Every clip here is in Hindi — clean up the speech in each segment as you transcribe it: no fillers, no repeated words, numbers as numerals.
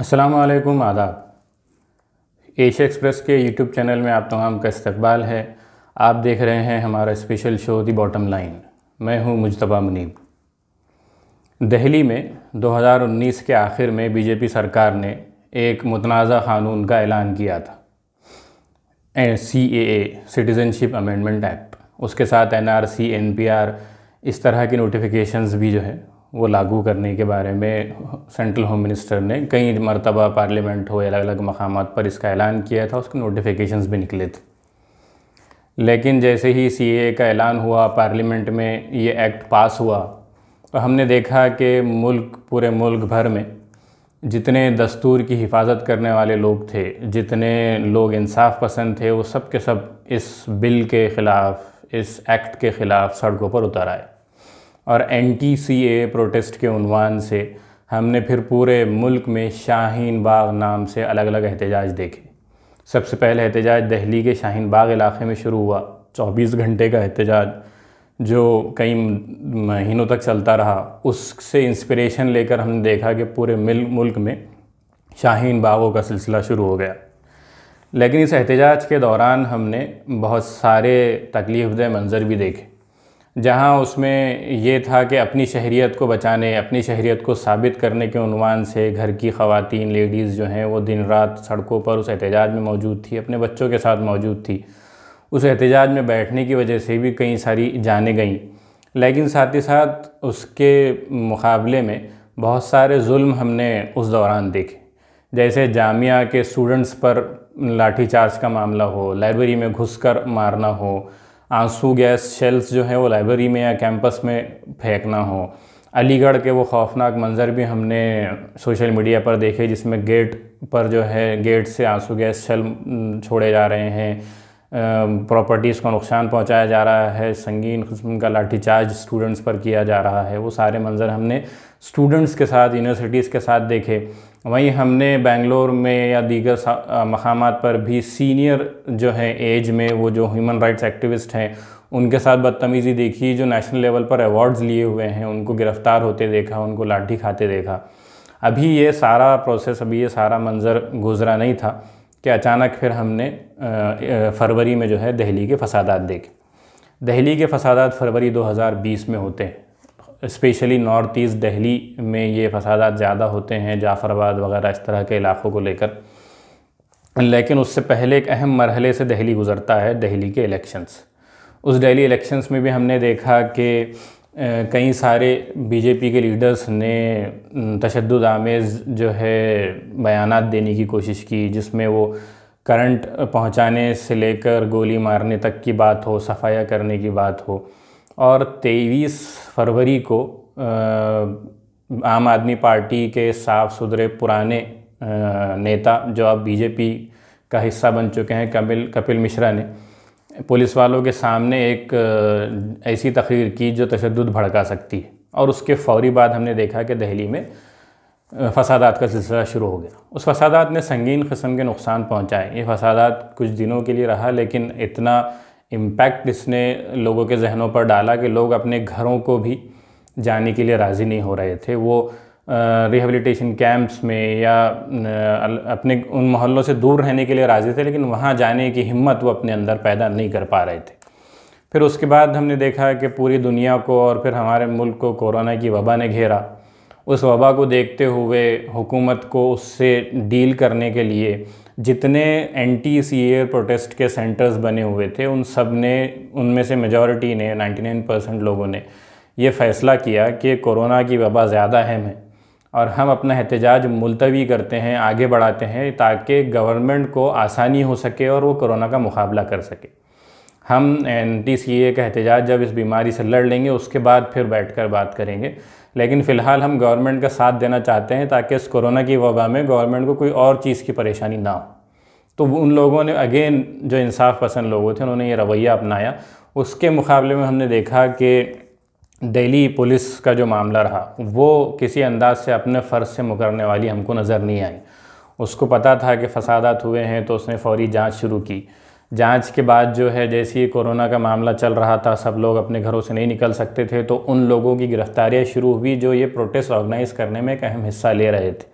अस्सलाम वालेकुम, आदाब। एशिया एक्सप्रेस के यूट्यूब चैनल में आप तमाम का इस्तकबाल है। आप देख रहे हैं हमारा स्पेशल शो दी बॉटम लाइन। मैं हूं मुजतबा मुनीब। दिल्ली में 2019 के आखिर में बीजेपी सरकार ने एक मुतनाज़ा क़ानून का ऐलान किया था, CAA सिटीज़नशिप अमेंडमेंट एक्ट। उसके साथ NRC, NPR इस तरह की नोटिफिकेशंस भी जो है वो लागू करने के बारे में सेंट्रल होम मिनिस्टर ने कई मरतबा पार्लियामेंट हो अलग अलग मकामात पर इसका ऐलान किया था। उसके नोटिफिकेशंस भी निकले थे। लेकिन जैसे ही CAA का ऐलान हुआ, पार्लियामेंट में ये एक्ट पास हुआ, तो हमने देखा कि पूरे मुल्क भर में जितने दस्तूर की हिफाजत करने वाले लोग थे, जितने लोग इंसाफ पसंद थे, वो सब के सब इस बिल के ख़िलाफ़, इस एक्ट के ख़िलाफ़ सड़कों पर उतर आए। और anti-CAA प्रोटेस्ट के उन्वान से हमने फिर पूरे मुल्क में शाहीन बाग नाम से अलग अलग एहतजाज देखे। सबसे पहले एहतजाज दिल्ली के शाहीन बाग इलाक़े में शुरू हुआ, 24 घंटे का एहतजाज जो कई महीनों तक चलता रहा। उससे इंस्पिरेशन लेकर हमने देखा कि पूरे मुल्क में शाहीन बागों का सिलसिला शुरू हो गया। लेकिन इस एहतजाज के दौरान हमने बहुत सारे तकलीफ़देह मंज़र भी देखे, जहां उसमें ये था कि अपनी शहरियत को बचाने, अपनी शहरियत को साबित करने के उन्वान से घर की ख़वातीन, लेडीज़ जो हैं वो दिन रात सड़कों पर उस एहतजाज में मौजूद थी, अपने बच्चों के साथ मौजूद थी। उस एहतजाज में बैठने की वजह से भी कई सारी जानें गईं। लेकिन साथ ही साथ उसके मुकाबले में बहुत सारे जुल्म हमने उस दौरान देखे, जैसे जामिया के स्टूडेंट्स पर लाठीचार्ज का मामला हो, लाइब्रेरी में घुसकर मारना हो, आंसू गैस शेल्स जो है वो लाइब्रेरी में या कैंपस में फेंकना हो। अलीगढ़ के वो खौफनाक मंज़र भी हमने सोशल मीडिया पर देखे, जिसमें गेट पर जो है गेट से आंसू गैस शेल छोड़े जा रहे हैं, प्रॉपर्टीज़ को नुकसान पहुंचाया जा रहा है, संगीन किस्म का लाठीचार्ज स्टूडेंट्स पर किया जा रहा है। वो सारे मंज़र हमने स्टूडेंट्स के साथ, यूनिवर्सिटीज़ के साथ देखे। वहीं हमने बेंगलोर में या दीगर मकामात पर भी सीनियर जो है एज में वो जो ह्यूमन राइट्स एक्टिविस्ट हैं उनके साथ बदतमीज़ी देखी, जो नेशनल लेवल पर अवार्ड्स लिए हुए हैं उनको गिरफ़्तार होते देखा, उनको लाठी खाते देखा। अभी ये सारा प्रोसेस, अभी ये सारा मंज़र गुज़रा नहीं था कि अचानक फिर हमने फरवरी में जो है दिल्ली के फसादात देखे। दिल्ली के फसादात फरवरी 2020 में होते हैं, स्पेशली नॉर्थ ईस्ट दिल्ली में ये फसादात ज़्यादा होते हैं, जाफ़राबाद वगैरह इस तरह के इलाक़ों को लेकर। लेकिन उससे पहले एक अहम मरहले से दिल्ली गुज़रता है, दिल्ली के इलेक्शंस। उस दिल्ली इलेक्शंस में भी हमने देखा कि कई सारे बीजेपी के लीडर्स ने तशद्दुद आमेज़ जो है बयानात देने की कोशिश की, जिसमें वो करंट पहुंचाने से लेकर गोली मारने तक की बात हो, सफाया करने की बात हो। और 23 फरवरी को आम आदमी पार्टी के साफ़ सुथरे पुराने नेता जो अब बीजेपी का हिस्सा बन चुके हैं, कपिल मिश्रा ने पुलिस वालों के सामने एक ऐसी तकरीर की जो तशद्दुद भड़का सकती है। और उसके फ़ौरी बाद हमने देखा कि दिल्ली में फसादात का सिलसिला शुरू हो गया। उस फसादात ने संगीन किस्म के नुकसान पहुंचाए। ये फसादात कुछ दिनों के लिए रहा, लेकिन इतना इम्पैक्ट इसने लोगों के जहनों पर डाला कि लोग अपने घरों को भी जाने के लिए राज़ी नहीं हो रहे थे। वो रिहेबिलिटेशन कैंप्स में या अपने उन मोहल्लों से दूर रहने के लिए राज़ी थे, लेकिन वहाँ जाने की हिम्मत वो अपने अंदर पैदा नहीं कर पा रहे थे। फिर उसके बाद हमने देखा कि पूरी दुनिया को और फिर हमारे मुल्क को कोरोना की वबा ने घेरा। उस वबा को देखते हुए हुकूमत को उससे डील करने के लिए जितने anti-CAA प्रोटेस्ट के सेंटर्स बने हुए थे, उनमें से मेजॉरिटी ने, 99% लोगों ने ये फ़ैसला किया कि कोरोना की वबा ज़्यादा अहम है और हम अपना एहतजाज मुलतवी करते हैं, आगे बढ़ाते हैं, ताकि गवर्नमेंट को आसानी हो सके और वो कोरोना का मुकाबला कर सके। हम anti-CAA का एहतजाज जब इस बीमारी से लड़ लेंगे उसके बाद फिर बैठकर बात करेंगे। लेकिन फ़िलहाल हम गवर्नमेंट का साथ देना चाहते हैं ताकि इस कोरोना की वबा में गवर्नमेंट को कोई और चीज़ की परेशानी ना हो। तो उन लोगों ने अगेन, जो इंसाफ पसंद लोग थे, उन्होंने ये रवैया अपनाया। उसके मुकाबले में हमने देखा कि दिल्ली पुलिस का जो मामला रहा वो किसी अंदाज से अपने फ़र्ज से मुकरने वाली हमको नज़र नहीं आई। उसको पता था कि फसादात हुए हैं तो उसने फ़ौरी जांच शुरू की। जांच के बाद जो है, जैसे ही कोरोना का मामला चल रहा था, सब लोग अपने घरों से नहीं निकल सकते थे, तो उन लोगों की गिरफ्तारियाँ शुरू हुई जो ये प्रोटेस्ट ऑर्गेनाइज़ करने में एक अहम हिस्सा ले रहे थे।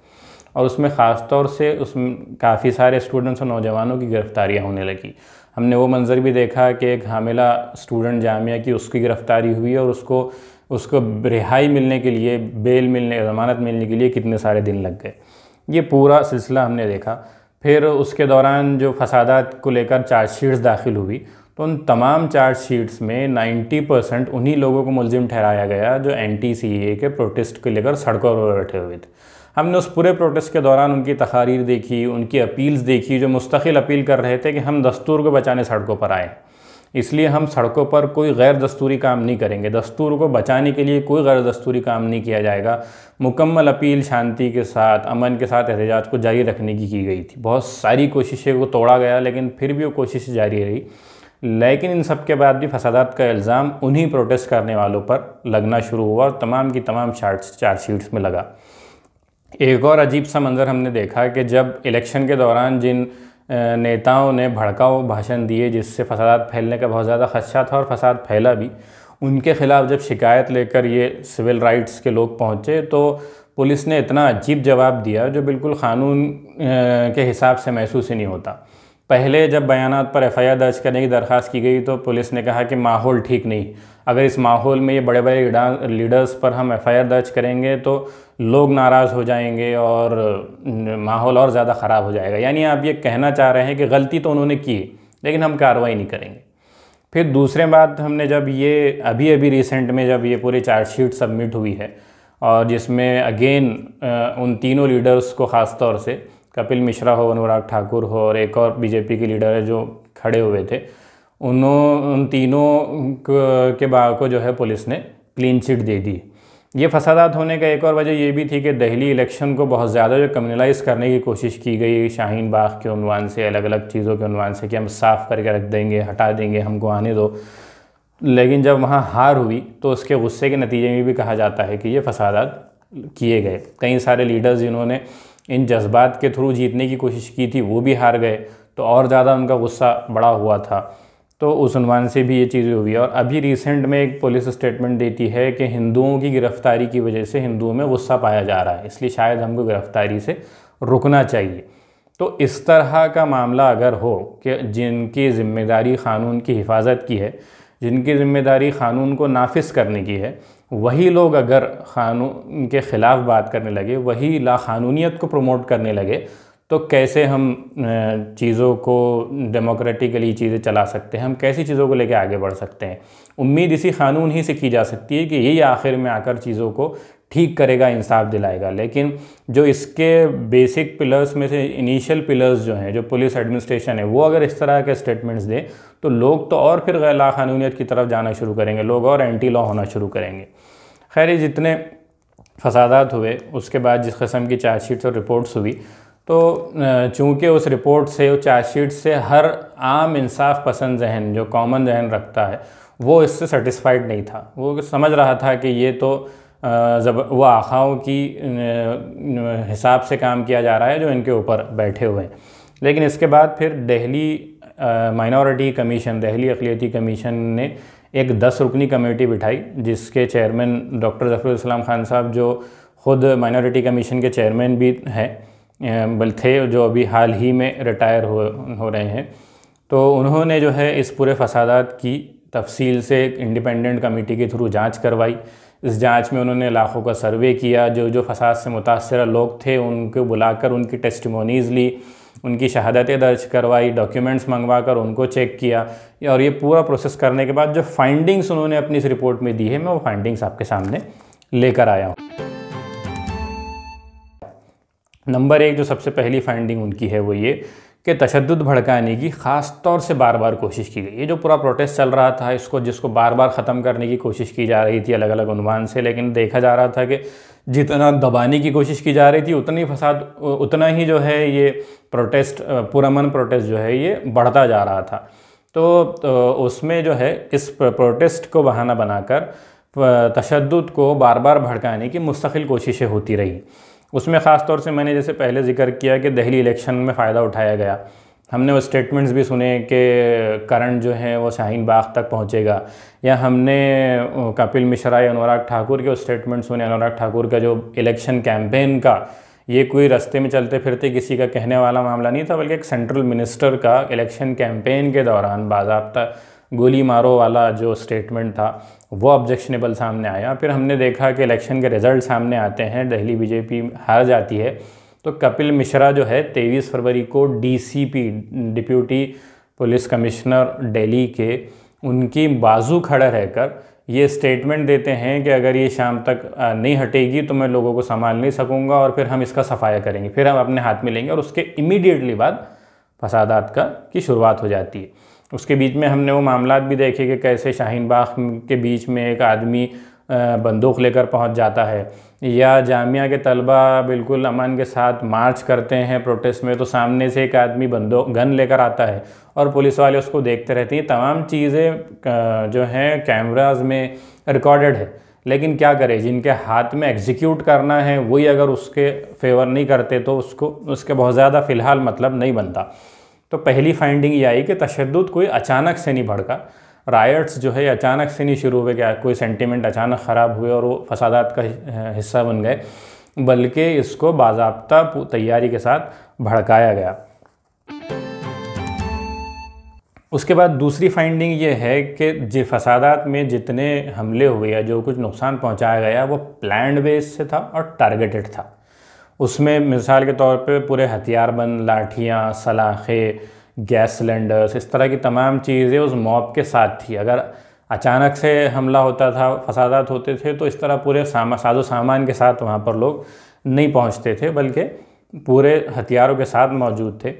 और उसमें ख़ास तौर से उसमें काफ़ी सारे स्टूडेंट्स और नौजवानों की गिरफ़्तारियाँ होने लगी। हमने वो मंज़र भी देखा कि एक हामिला स्टूडेंट जामिया की, उसकी गिरफ़्तारी हुई और उसको रिहाई मिलने के लिए, बेल मिलने, ज़मानत मिलने के लिए कितने सारे दिन लग गए। ये पूरा सिलसिला हमने देखा। फिर उसके दौरान जो फसादात को लेकर चार्जशीट्स दाखिल हुई, तो उन तमाम चार्जशीट्स में 90% उन्हीं लोगों को मुलजिम ठहराया गया जो एंटी सीएए के प्रोटेस्ट को लेकर सड़कों पर बैठे हुए थे। हमने उस पूरे प्रोटेस्ट के दौरान उनकी तकारीर देखी, उनकी अपील्स देखी, जो मुस्तकिल अपील कर रहे थे कि हम दस्तूर को बचाने सड़कों पर आए, इसलिए हम सड़कों पर कोई गैर दस्तूरी काम नहीं करेंगे, दस्तूर को बचाने के लिए कोई गैर दस्तूरी काम नहीं किया जाएगा। मुकम्मल अपील शांति के साथ, अमन के साथ एहतजाज को जारी रखने की गई थी। बहुत सारी कोशिशें को तोड़ा गया, लेकिन फिर भी वो कोशिश जारी रही। लेकिन इन सब के बाद भी फसादात का इल्ज़ाम उन्हीं प्रोटेस्ट करने वालों पर लगना शुरू हुआ और तमाम की तमाम चार्जशीट्स में लगा। एक और अजीब सा मंज़र हमने देखा कि जब इलेक्शन के दौरान जिन नेताओं ने भड़काऊ भाषण दिए जिससे फसादात फैलने का बहुत ज़्यादा खदशा था और फसाद फैला भी, उनके ख़िलाफ़ जब शिकायत लेकर ये सिविल राइट्स के लोग पहुँचे तो पुलिस ने इतना अजीब जवाब दिया जो बिल्कुल क़ानून के हिसाब से महसूस ही नहीं होता। पहले जब बयानात पर एफआईआर दर्ज करने की दरख्वास्त की गई तो पुलिस ने कहा कि माहौल ठीक नहीं, अगर इस माहौल में ये बड़े बड़े लीडर्स पर हम एफआईआर दर्ज करेंगे तो लोग नाराज़ हो जाएंगे और माहौल और ज़्यादा ख़राब हो जाएगा। यानी आप ये कहना चाह रहे हैं कि गलती तो उन्होंने की लेकिन हम कार्रवाई नहीं करेंगे। फिर दूसरे बात, हमने जब ये अभी रिसेंट में जब ये पूरी चार्जशीट सबमिट हुई है और जिसमें अगेन उन तीनों लीडर्स को ख़ास तौर से कपिल मिश्रा हो, अनुराग ठाकुर हो और एक और बीजेपी के लीडर है जो खड़े हुए थे, उन तीनों को जो है पुलिस ने क्लीन चिट दे दी। ये फसादात होने का एक और वजह ये भी थी कि दिल्ली इलेक्शन को बहुत ज़्यादा जो कम्युनलाइज़ करने की कोशिश की गई शाहीन बाग के उन्वान से, अलग अलग चीज़ों के उन्वान से कि हम साफ़ करके रख देंगे, हटा देंगे, हमको आने दो। लेकिन जब वहाँ हार हुई तो उसके गुस्से के नतीजे में भी कहा जाता है कि ये फसादात किए गए। कई सारे लीडर्स जिन्होंने इन जज्बात के थ्रू जीतने की कोशिश की थी वो भी हार गए, तो और ज़्यादा उनका गुस्सा बड़ा हुआ था। तो उस उन्वान से भी ये चीज़ें हुई। और अभी रिसेंट में एक पुलिस स्टेटमेंट देती है कि हिंदुओं की गिरफ़्तारी की वजह से हिंदुओं में गुस्सा पाया जा रहा है, इसलिए शायद हमको गिरफ़्तारी से रुकना चाहिए। तो इस तरह का मामला अगर हो कि जिनकी ज़िम्मेदारी क़ानून की हिफाजत की है, जिनकी ज़िम्मेदारी क़ानून को नाफिज करने की है, वही लोग अगर क़ानून के ख़िलाफ़ बात करने लगे, वही लाक़ानूनियत को प्रमोट करने लगे, तो कैसे हम चीज़ों को डेमोक्रेटिकली चीज़ें चला सकते हैं, हम कैसी चीज़ों को लेकर आगे बढ़ सकते हैं। उम्मीद इसी क़ानून ही से की जा सकती है कि यही आखिर में आकर चीज़ों को ठीक करेगा, इंसाफ दिलाएगा। लेकिन जो इसके बेसिक पिलर्स में से इनिशियल पिलर्स जो हैं, जो पुलिस एडमिनिस्ट्रेशन है, वो अगर इस तरह के स्टेटमेंट्स दे तो लोग तो और फिर गैर लाक़ानूनियत की तरफ जाना शुरू करेंगे, लोग और एंटी लॉ होना शुरू करेंगे। खैर, जितने फसादात हुए उसके बाद जिस किस्म की चार्जशीट्स और रिपोर्ट्स हुई, तो चूँकि उस रिपोर्ट से, उस चार्जशीट से हर आम इंसाफ पसंद जहन जो कॉमन जहन रखता है वो इससे सेटिस्फाइड नहीं था। वो समझ रहा था कि ये तो वो आखाओं की हिसाब से काम किया जा रहा है जो इनके ऊपर बैठे हुए हैं। लेकिन इसके बाद फिर दिल्ली माइनॉरिटी कमीशन, दिल्ली अक़लियती कमीशन ने एक 10 रुकनी कमेटी बिठाई जिसके चेयरमैन डॉक्टर ज़फ़रुल इस्लाम ख़ान साहब, जो ख़ुद माइनॉरिटी कमीशन के चेयरमैन भी हैं, बल थे, जो अभी हाल ही में रिटायर हो रहे हैं। तो उन्होंने जो है इस पूरे फसादात की तफसील से एक इंडिपेंडेंट कमेटी के थ्रू जांच करवाई। इस जांच में उन्होंने इलाक़ों का सर्वे किया, जो फसाद से मुतासर लोग थे उनको बुलाकर उनकी टेस्टिमोनीज़ ली, उनकी शहादतें दर्ज करवाई, डॉक्यूमेंट्स मंगवा कर उनको चेक किया। और ये पूरा प्रोसेस करने के बाद जो फाइंडिंग्स उन्होंने अपनी इस रिपोर्ट में दी है, मैं वो फाइंडिंग्स आपके सामने लेकर आया हूँ। नंबर 1 जो सबसे पहली फाइंडिंग उनकी है वो ये कि तशद्दुद भड़काने की ख़ास तौर से बार बार कोशिश की गई। ये जो पूरा प्रोटेस्ट चल रहा था जिसको बार बार ख़त्म करने की कोशिश की जा रही थी अलग अलग उन्वान से, लेकिन देखा जा रहा था कि जितना दबाने की कोशिश की जा रही थी उतना ही जो है ये प्रोटेस्ट, पुरअमन प्रोटेस्ट जो है ये बढ़ता जा रहा था। तो उसमें जो है इस प्रोटेस्ट को बहाना बनाकर तशद्दुद को बार बार भड़काने की मुस्तकिल कोशिशें होती रही। उसमें ख़ास तौर से मैंने जैसे पहले ज़िक्र किया कि दिल्ली इलेक्शन में फ़ायदा उठाया गया। हमने वो स्टेटमेंट्स भी सुने कि करंट जो है वो शाहीन बाग तक पहुंचेगा, या हमने कपिल मिश्रा या अनुराग ठाकुर के स्टेटमेंट सुने। अनुराग ठाकुर का जो इलेक्शन कैंपेन का ये कोई रास्ते में चलते फिरते किसी का कहने वाला मामला नहीं था, बल्कि एक सेंट्रल मिनिस्टर का इलेक्शन कैंपेन के दौरान बाज़ाब्ता गोली मारो वाला जो स्टेटमेंट था वो ऑब्जेक्शनेबल सामने आया। फिर हमने देखा कि इलेक्शन के रिज़ल्ट सामने आते हैं, दिल्ली बीजेपी हार जाती है, तो कपिल मिश्रा जो है 23 फरवरी को DCP deputy police commissioner Delhi के उनकी बाजू खड़ा रहकर ये स्टेटमेंट देते हैं कि अगर ये शाम तक नहीं हटेगी तो मैं लोगों को संभाल नहीं सकूंगा और फिर हम इसका सफाया करेंगे, फिर हम अपने हाथ में लेंगे। और उसके इमीडिएटली बाद फसादात की शुरुआत हो जाती है। उसके बीच में हमने वो मामलात भी देखे कि कैसे शाहीन बाग के बीच में एक आदमी बंदूक लेकर पहुंच जाता है, या जामिया के तलबा बिल्कुल अमन के साथ मार्च करते हैं प्रोटेस्ट में, तो सामने से एक आदमी गन लेकर आता है और पुलिस वाले उसको देखते रहते हैं। तमाम चीज़ें जो हैं कैमराज में रिकॉर्डेड है, लेकिन क्या करें, जिनके हाथ में एग्जीक्यूट करना है वही अगर उसके फेवर नहीं करते तो उसके बहुत ज़्यादा फ़िलहाल मतलब नहीं बनता। तो पहली फाइंडिंग ये आई कि तशद्दुद कोई अचानक से नहीं भड़का, रायट्स जो है अचानक से नहीं शुरू हुए, क्या कोई सेंटिमेंट अचानक ख़राब हुए और वो फसादात का हिस्सा बन गए, बल्कि इसको बाज़ाब्ता तैयारी के साथ भड़काया गया। उसके बाद दूसरी फाइंडिंग ये है कि फसादात में जितने हमले हुए या जो कुछ नुकसान पहुंचाया गया वो प्लान्ड बेस से था और टारगेटेड था। उसमें मिसाल के तौर पे पूरे हथियारबंद लाठियाँ, सलाखें, गैस सिलेंडर्स, इस तरह की तमाम चीज़ें उस मॉब के साथ थी। अगर अचानक से हमला होता था, फसादात होते थे, तो इस तरह पूरे साजो सामान के साथ वहाँ पर लोग नहीं पहुँचते थे, बल्कि पूरे हथियारों के साथ मौजूद थे।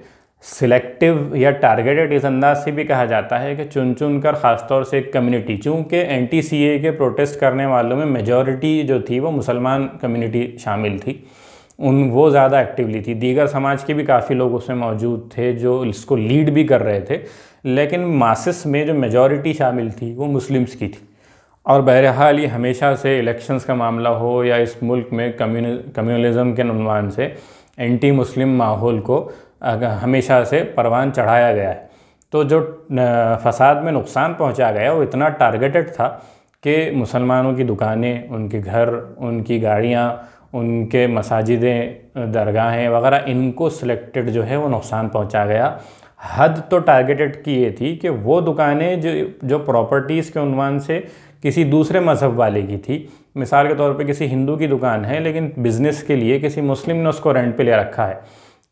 सिलेक्टिव या टारगेटेड इस अंदाज से भी कहा जाता है कि चुन चुन कर ख़ासतौर से एक कम्युनिटी, चूँकि एंटी-सीएए के प्रोटेस्ट करने वालों में मेजॉरिटी जो थी वो मुसलमान कम्युनिटी शामिल थी, वो ज़्यादा एक्टिवली थी। दीगर समाज के भी काफ़ी लोग उसमें मौजूद थे जो इसको लीड भी कर रहे थे, लेकिन मासिस में जो मेजॉरिटी शामिल थी वो मुस्लिम्स की थी। और बहरहाल ये हमेशा से इलेक्शंस का मामला हो या इस मुल्क में कम्युनलिज़म के उन्वान से एंटी मुस्लिम माहौल को हमेशा से परवान चढ़ाया गया है। तो जो फसाद में नुकसान पहुंचा गया वो इतना टारगेटेड था कि मुसलमानों की दुकानें, उनके घर, उनकी गाड़ियां, उनके मसाजिदें, दरगाहें वगैरह, इनको सिलेक्टेड जो है वो नुकसान पहुंचा गया। हद तो टारगेटेड की ये थी कि वो दुकानें जो प्रॉपर्टीज़ के उन्वान से किसी दूसरे मज़हब वाले की थी, मिसाल के तौर पे किसी हिंदू की दुकान है लेकिन बिज़नेस के लिए किसी मुस्लिम ने उसको रेंट पे ले रखा है,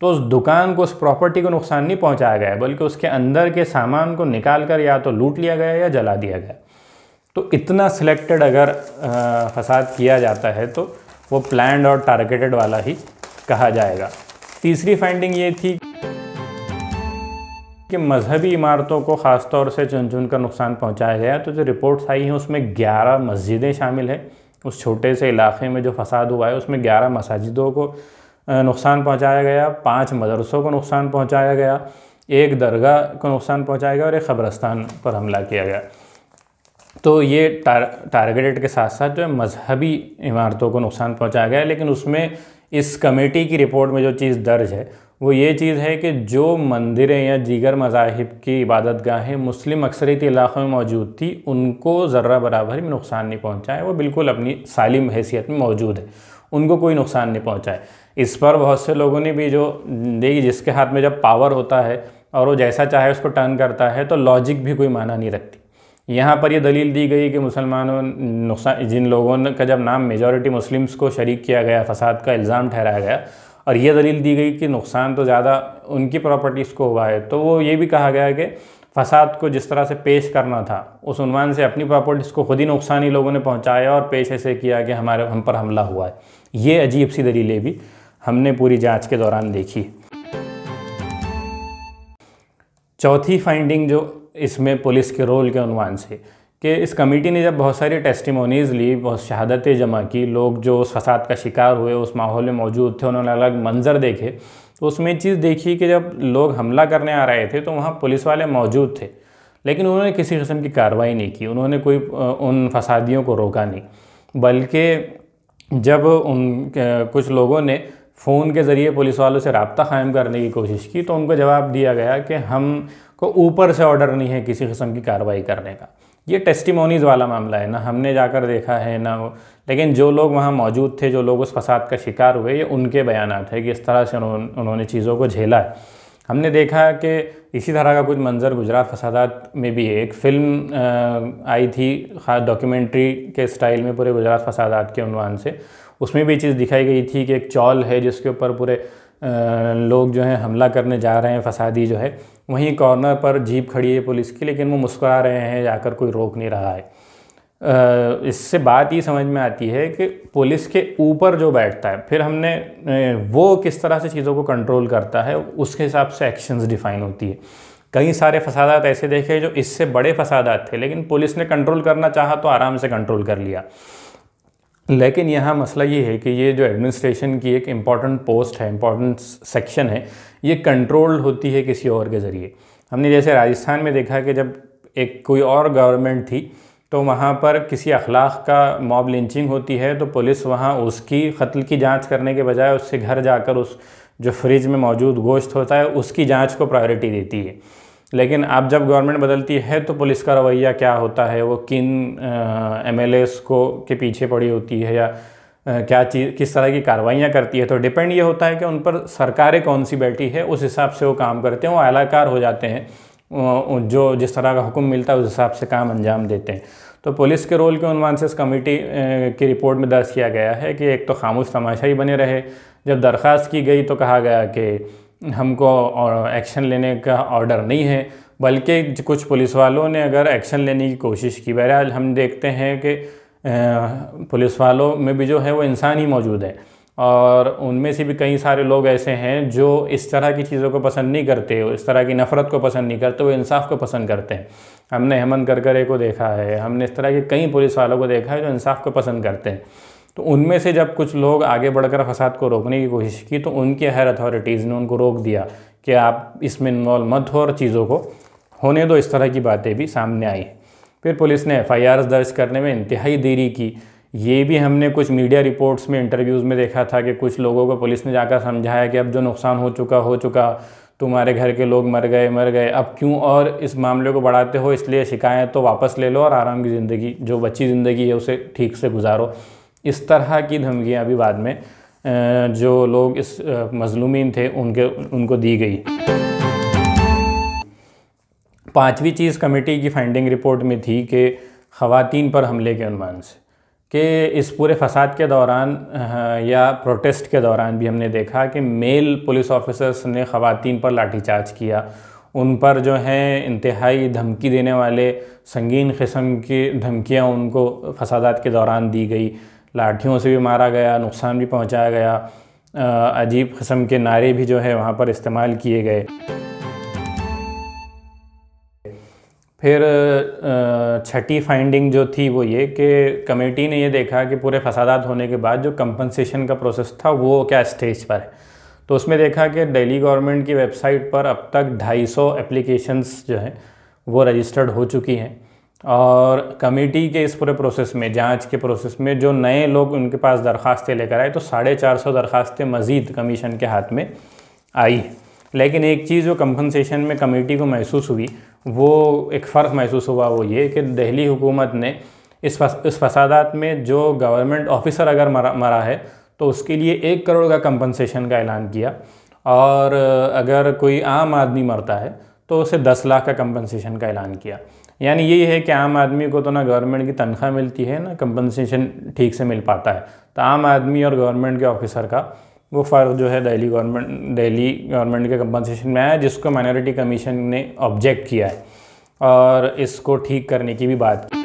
तो उस दुकान को, उस प्रॉपर्टी को नुकसान नहीं पहुंचाया गया, बल्कि उसके अंदर के सामान को निकाल कर या तो लूट लिया गया या जला दिया गया। तो इतना सिलेक्टेड अगर फसाद किया जाता है तो वो प्लान्ड और टारगेटेड वाला ही कहा जाएगा। तीसरी फाइंडिंग ये थी कि मजहबी इमारतों को ख़ास तौर से चुन चुन कर नुकसान पहुंचाया गया। तो जो रिपोर्ट्स आई हैं उसमें 11 मस्जिदें शामिल हैं। उस छोटे से इलाके में जो फसाद हुआ है उसमें 11 मसाजिदों को नुकसान पहुंचाया गया, 5 मदरसों को नुकसान पहुंचाया गया, 1 दरगाह को नुकसान पहुंचाया गया और 1 क़ब्रिस्तान पर हमला किया गया। तो ये टारगेटेड के साथ साथ जो है मजहबी इमारतों को नुकसान पहुंचाया गया। लेकिन उसमें इस कमेटी की रिपोर्ट में जो चीज़ दर्ज है वो ये चीज़ है कि जो मंदिरें या दीगर मज़ाहिब की इबादत गाहें मुस्लिम अक्सरियती इलाक़ों में मौजूद थी उनको ज़र्रा बराबर भी नुकसान नहीं पहुंचाए। वो बिल्कुल अपनी सालिम हैसियत में मौजूद है, उनको कोई नुकसान नहीं पहुंचाए। इस पर बहुत से लोगों ने भी जो देखी, जिसके हाथ में जब पावर होता है और वो जैसा चाहे उसको टर्न करता है तो लॉजिक भी कोई माना नहीं रखती। यहाँ पर ये दलील दी गई कि मुसलमानों नुकसान, जिन लोगों का जब नाम मेजॉरिटी मुस्लिम्स को शरीक किया गया, फसाद का इल्ज़ाम ठहराया गया, और ये दलील दी गई कि नुकसान तो ज़्यादा उनकी प्रॉपर्टीज़ को हुआ है, तो वो ये भी कहा गया कि फसाद को जिस तरह से पेश करना था उस उन्वान से अपनी प्रॉपर्टीज़ को खुद ही नुकसान ही लोगों ने पहुँचाया और पेश ऐसे किया कि हम पर हमला हुआ है। ये अजीब सी दलीलें भी हमने पूरी जाँच के दौरान देखी। चौथी फाइंडिंग जो इसमें पुलिस के रोल के उन्वान से, कि इस कमेटी ने जब बहुत सारी टेस्टिमोनीज़ ली, बहुत शहादतें जमा की, लोग जो उस फसाद का शिकार हुए उस माहौल में मौजूद थे, उन्होंने अलग मंजर देखे, तो उसमें एक चीज़ देखी कि जब लोग हमला करने आ रहे थे तो वहाँ पुलिस वाले मौजूद थे, लेकिन उन्होंने किसी किस्म की कार्रवाई नहीं की, उन्होंने कोई उन फसादियों को रोका नहीं। बल्कि जब कुछ लोगों ने फ़ोन के ज़रिए पुलिस वालों से रब्ता कायम करने की कोशिश की तो उनको जवाब दिया गया कि हमको ऊपर से ऑर्डर नहीं है किसी किस्म की कार्रवाई करने का। ये टेस्टिमोनीज़ वाला मामला है ना, हमने जाकर देखा है ना लेकिन जो लोग वहाँ मौजूद थे, जो लोग उस फसाद का शिकार हुए, ये उनके बयानात है कि इस तरह से उन्होंने चीज़ों को झेला है। हमने देखा कि इसी तरह का कुछ मंज़र गुजरात फसादात में भी है। एक फ़िल्म आई थी ख़ास डॉक्यूमेंट्री के स्टाइल में पूरे गुजरात फसादात के उन्वान से, उसमें भी चीज़ दिखाई गई थी कि एक चौल है जिसके ऊपर पूरे लोग जो हैं हमला करने जा रहे हैं फसादी जो है, वहीं कॉर्नर पर जीप खड़ी है पुलिस की, लेकिन वो मुस्कुरा रहे हैं, जाकर कोई रोक नहीं रहा है। इससे बात ये समझ में आती है कि पुलिस के ऊपर जो बैठता है, फिर हमने वो किस तरह से चीज़ों को कंट्रोल करता है, उसके हिसाब से एक्शंस डिफ़ाइन होती है। कई सारे फसादात ऐसे देखे जो इससे बड़े फसादात थे, लेकिन पुलिस ने कंट्रोल करना चाहा तो आराम से कंट्रोल कर लिया। लेकिन यहाँ मसला ये है कि ये जो एडमिनिस्ट्रेशन की एक इम्पॉर्टेंट पोस्ट है, इम्पॉर्टेंट सेक्शन है, ये कंट्रोल्ड होती है किसी और के ज़रिए। हमने जैसे राजस्थान में देखा कि जब एक कोई और गवर्नमेंट थी तो वहाँ पर किसी अखलाक का मॉब लिंचिंग होती है तो पुलिस वहाँ उसकी कत्ल की जांच करने के बजाय उससे घर जाकर उस जो फ्रिज में मौजूद गोश्त होता है उसकी जांच को प्रायोरिटी देती है। लेकिन अब जब गवर्नमेंट बदलती है तो पुलिस का रवैया क्या होता है, वो किन MLAs को के पीछे पड़ी होती है या क्या चीज़ किस तरह की कार्रवाइयाँ करती है, तो डिपेंड ये होता है कि उन पर सरकारें कौन सी बैठी है, उस हिसाब से वो काम करते हैं, वो आलाकार हो जाते हैं, जो जिस तरह का हुक्म मिलता है उस हिसाब से काम अंजाम देते हैं। तो पुलिस के रोल के उन्वान से इस कमेटी की रिपोर्ट में दर्ज किया गया है कि एक तो खामोश तमाशा ही बने रहे। जब दरख्वास्त की गई तो कहा गया कि हमको एक्शन लेने का ऑर्डर नहीं है, बल्कि कुछ पुलिस वालों ने अगर एक्शन लेने की कोशिश की। बहरहाल हम देखते हैं कि पुलिस वालों में भी जो है वो इंसान ही मौजूद है, और उनमें से भी कई सारे लोग ऐसे हैं जो इस तरह की चीज़ों को पसंद नहीं करते, इस तरह की नफ़रत को पसंद नहीं करते, वो इंसाफ को पसंद करते हैं। हमने हेमंत करकरे को देखा है, हमने इस तरह के कई पुलिस वालों को देखा है जो इंसाफ को पसंद करते हैं। तो उनमें से जब कुछ लोग आगे बढ़कर फसाद को रोकने की कोशिश की तो उनकी हायर अथॉरिटीज़ ने उनको रोक दिया कि आप इसमें इन्वॉल्व मत हो और चीज़ों को होने दो। इस तरह की बातें भी सामने आई। फिर पुलिस ने FIRs दर्ज करने में इंतहाई देरी की। ये भी हमने कुछ मीडिया रिपोर्ट्स में, इंटरव्यूज़ में देखा था कि कुछ लोगों को पुलिस ने जाकर समझाया कि अब जो नुकसान हो चुका, तुम्हारे घर के लोग मर गए, अब क्यों और इस मामले को बढ़ाते हो, इसलिए शिकायत तो वापस ले लो और आराम की ज़िंदगी, जो बची ज़िंदगी है उसे ठीक से गुजारो। इस तरह की धमकियाँ भी बाद में जो लोग इस मज़लूमीन थे उनको दी गई। पांचवी चीज़ कमेटी की फाइंडिंग रिपोर्ट में थी कि ख़वातीन पर हमले के उन्वान से, कि इस पूरे फसाद के दौरान या प्रोटेस्ट के दौरान भी हमने देखा कि मेल पुलिस ऑफिसर्स ने ख़वातीन पर लाठीचार्ज किया। उन पर जो है इंतहाई धमकी देने वाले संगीन किस्म की धमकियाँ उनको फसादात के दौरान दी गई। लाठियों से भी मारा गया, नुकसान भी पहुँचाया गया, अजीब किस्म के नारे भी जो है वहाँ पर इस्तेमाल किए गए। फिर छठी फाइंडिंग जो थी वो ये कि कमेटी ने ये देखा कि पूरे फसादात होने के बाद जो कंपनसेशन का प्रोसेस था वो क्या स्टेज पर है। तो उसमें देखा कि दिल्ली गवर्नमेंट की वेबसाइट पर अब तक 250 एप्लीकेशंस जो हैं वो रजिस्टर्ड हो चुकी हैं, और कमेटी के इस पूरे प्रोसेस में, जांच के प्रोसेस में जो नए लोग उनके पास दरख्वास्तें लेकर आए तो 450 दरख्वास्तें मज़ीद कमीशन के हाथ में आई। लेकिन एक चीज़ जो कंपनसेशन में कमेटी को महसूस हुई, वो एक फ़र्क महसूस हुआ, वो ये कि दिल्ली हुकूमत ने इस फसादात में जो गवर्नमेंट ऑफिसर अगर मरा है तो उसके लिए 1 करोड़ का कंपनसेशन का ऐलान किया, और अगर कोई आम आदमी मरता है तो उसे 10 लाख का कंपनसेशन का ऐलान किया। यानी ये है कि आम आदमी को तो ना गवर्नमेंट की तनख्वाह मिलती है ना कंपनसेशन ठीक से मिल पाता है, तो आम आदमी और गवर्नमेंट के ऑफिसर का वो फ़र्क जो है दिल्ली गवर्नमेंट के कंपनसेशन में आया, जिसको माइनॉरिटी कमीशन ने ऑब्जेक्ट किया है और इसको ठीक करने की भी बात की।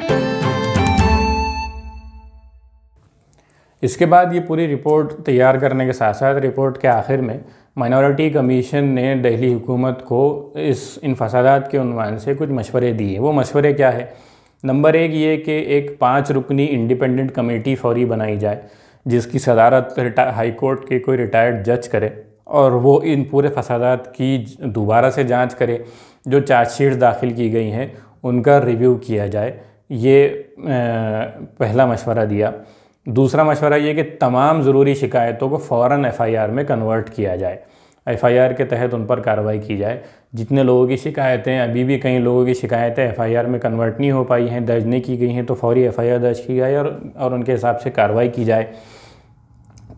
इसके बाद ये पूरी रिपोर्ट तैयार करने के साथ साथ रिपोर्ट के आखिर में माइनॉरिटी कमीशन ने दिल्ली हुकूमत को इन फसादात के उन्वान से कुछ मशवरे दिए। वो मशवरे क्या है? नंबर 1 ये कि एक 5 रुकनी इंडिपेंडेंट कमेटी फौरी बनाई जाए, जिसकी सदारत हाई कोर्ट के कोई रिटायर्ड जज करे, और वो इन पूरे फसादात की दोबारा से जांच करे। जो चार्जशीट्स दाखिल की गई हैं उनका रिव्यू किया जाए। ये पहला मशवरा दिया। दूसरा मशवरा ये कि तमाम ज़रूरी शिकायतों को फ़ौरन FIR में कन्वर्ट किया जाए, एफआईआर के तहत उन पर कार्रवाई की जाए। जितने लोगों की शिकायतें, अभी भी कई लोगों की शिकायतें एफआईआर में कन्वर्ट नहीं हो पाई हैं, दर्ज नहीं की गई हैं, तो फौरी एफआईआर दर्ज की जाए और उनके हिसाब से कार्रवाई की जाए।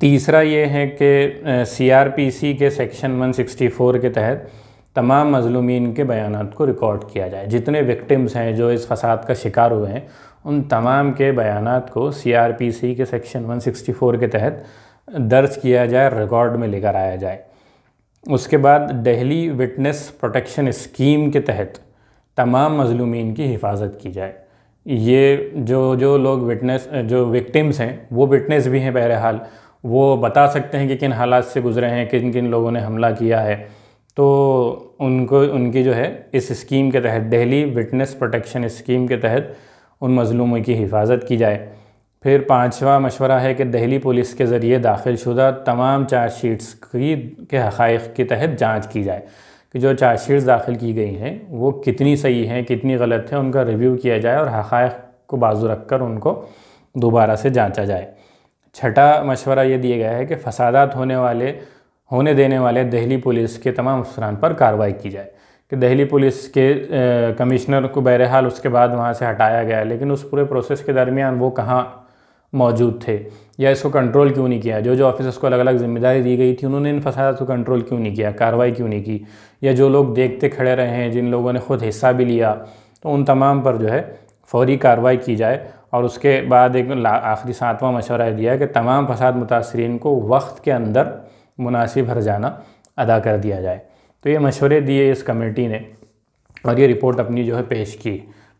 तीसरा ये है कि सीआरपीसी के सेक्शन 164 के तहत तमाम मज़लूमीन के बयानात को रिकॉर्ड किया जाए। जितने विक्टिम्स हैं जो इस फसाद का शिकार हुए हैं, उन तमाम के बयानात को सीआरपीसी के सेक्शन 164 के तहत दर्ज किया जाए, रिकॉर्ड में लेकर आया जाए। उसके बाद दिल्ली विटनेस प्रोटेक्शन स्कीम के तहत तमाम मज़लूमीन की हिफाजत की जाए। ये जो लोग जो विक्टिम्स हैं वो विटनेस भी हैं, बहरहाल वो बता सकते हैं कि किन हालात से गुजरे हैं, किन किन लोगों ने हमला किया है, तो उनकी जो है इस स्कीम के तहत, दिल्ली विटनेस प्रोटेक्शन स्कीम के तहत उन मज़लूमों की हिफाजत की जाए। फिर पांचवा मशवरा है कि दिल्ली पुलिस के ज़रिए दाखिल शुदा तमाम चार्जशीट्स के हक़ाइक़ के तहत जांच की जाए कि जो चार्जशीट्स दाखिल की गई हैं वो कितनी सही हैं, कितनी गलत हैं, उनका रिव्यू किया जाए और हक़ाइक़ को बाजू रख कर उनको दोबारा से जांचा जाए। छठा मशवरा ये दिया गया है कि फसादात होने देने वाले दिल्ली पुलिस के तमाम अफसरान पर कार्रवाई की जाए। कि दिल्ली पुलिस के कमिश्नर को बहरहाल उसके बाद वहाँ से हटाया गया, लेकिन उस पूरे प्रोसेस के दरमियान वो कहाँ मौजूद थे या इसको कंट्रोल क्यों नहीं किया, जो ऑफिसर्स को अलग अलग जिम्मेदारी दी गई थी उन्होंने इन फसादात को कंट्रोल क्यों नहीं किया, कार्रवाई क्यों नहीं की, या जो लोग देखते खड़े रहे हैं, जिन लोगों ने ख़ुद हिस्सा भी लिया, तो उन तमाम पर जो है फौरी कार्रवाई की जाए। और उसके बाद एक आखिरी सातवां मशवरा दिया कि तमाम फसाद मुतासरीन को वक्त के अंदर मुनासिब हर्जाना अदा कर दिया जाए। तो ये मशवरे दिए इस कमेटी ने और ये रिपोर्ट अपनी जो है पेश की।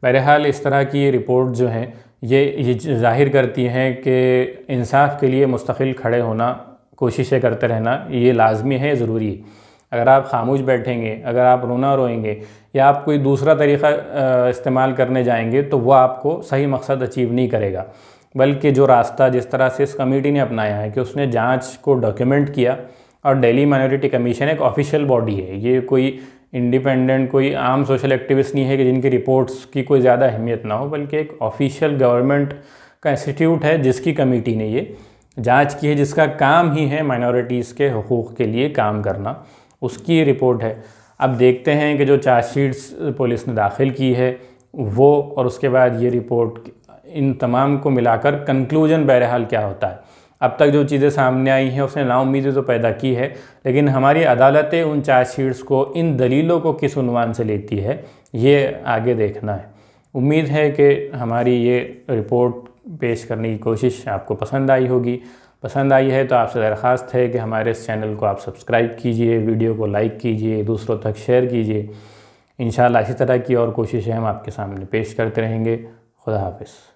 बहरहाल इस तरह की ये रिपोर्ट जो है ये ज़ाहिर करती हैं कि इंसाफ के लिए मुस्तकिल खड़े होना, कोशिशें करते रहना ये लाजमी है, ज़रूरी है। अगर आप खामोश बैठेंगे, अगर आप रोना रोएंगे या आप कोई दूसरा तरीक़ा इस्तेमाल करने जाएंगे तो वह आपको सही मकसद अचीव नहीं करेगा। बल्कि जो रास्ता जिस तरह से इस कमेटी ने अपनाया है कि उसने जांच को डॉक्यूमेंट किया, और दिल्ली माइनॉरिटी कमीशन एक ऑफिशियल बॉडी है, ये कोई इंडिपेंडेंट कोई आम सोशल एक्टिविस्ट नहीं है कि जिनकी रिपोर्ट्स की कोई ज़्यादा अहमियत ना हो, बल्कि एक ऑफिशियल गवर्नमेंट का इंस्टीट्यूट है जिसकी कमेटी ने ये जांच की है, जिसका काम ही है माइनॉरिटीज़ के हुकूक़ के लिए काम करना, उसकी ये रिपोर्ट है। अब देखते हैं कि जो चार्जशीट्स पुलिस ने दाखिल की है वो, और उसके बाद ये रिपोर्ट, इन तमाम को मिलाकर कंक्लूजन बहरहाल क्या होता है। अब तक जो चीज़ें सामने आई हैं उसने नाउम्मीदी तो पैदा की है, लेकिन हमारी अदालतें उन चार्जशीट्स को, इन दलीलों को किस उन्वान से लेती है, ये आगे देखना है। उम्मीद है कि हमारी ये रिपोर्ट पेश करने की कोशिश आपको पसंद आई होगी। पसंद आई है तो आपसे दरख्वास्त है कि हमारे इस चैनल को आप सब्सक्राइब कीजिए, वीडियो को लाइक कीजिए, दूसरों तक शेयर कीजिए। इंशाअल्लाह इसी तरह की और कोशिशें हम आपके सामने पेश करते रहेंगे। खुदा हाफिज़।